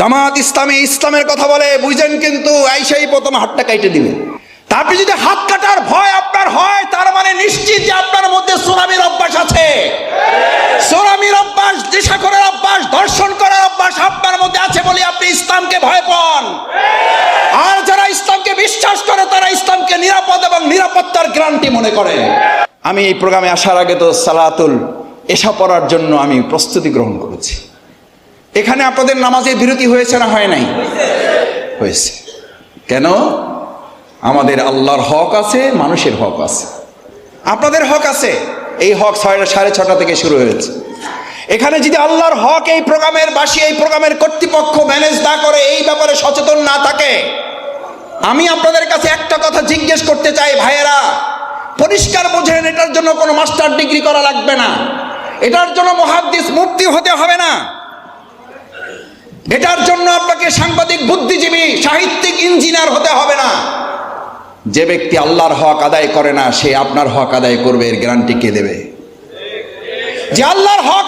জামাত ইসলামী ইসলামের কথা বলে বুঝেন, কিন্তু আইসাই প্রথম হাতটা কাটে দিবে। তারপরে যদি হাত কাটার ভয় আপনার হয়, তার মানে নিশ্চিত যে আপনার মধ্যে সোরামির অভ্যাস আছে। সোরামির অভ্যাস, নেশাখোরের অভ্যাস, ধর্ষণ করার অভ্যাস আপনার মধ্যে আছে বলে আপনি ইসলামকে ভয় পান। আর যারা ইসলামকে বিশ্বাস করে তারা ইসলামকে নিরাপদ এবং নিরাপত্তার গ্যারান্টি মনে করে। আমি এই প্রোগ্রামে আসার আগে তো সালাতুল এশা পড়ার জন্য আমি প্রস্তুতি গ্রহণ করেছি। এখানে আপনাদের নামাজের বিরতি হয়েছে না হয় নাই? হয়েছে। কেন? আমাদের আল্লাহর হক আছে, মানুষের হক আছে, আপনাদের হক আছে। এই হক 6:30 থেকে শুরু হয়েছে। এখানে যদি আল্লাহর হক এই প্রোগ্রামের বাসী, এই প্রোগ্রামের কর্তৃপক্ষ ম্যানেজ না করে, এই ব্যাপারে সচেতন না থাকে, আমি আপনাদের কাছে একটা কথা জিজ্ঞেস করতে চাই ভাইয়েরা, পরিষ্কার বোঝেন, এটার জন্য কোনো মাস্টার ডিগ্রি করা লাগবে না, এটার জন্য মুহাদ্দিস মুফতি হতে হবে না, এটার জন্য আপনাকে সাংবাদিক, বুদ্ধিজীবী, সাহিত্যিক, ইঞ্জিনিয়ার হতে হবে না। যে ব্যক্তি আল্লাহর হক আদায় করে না, সে আপনার হক আদায় করবে, এর গ্যারান্টি কে দেবে? যে আল্লাহর হক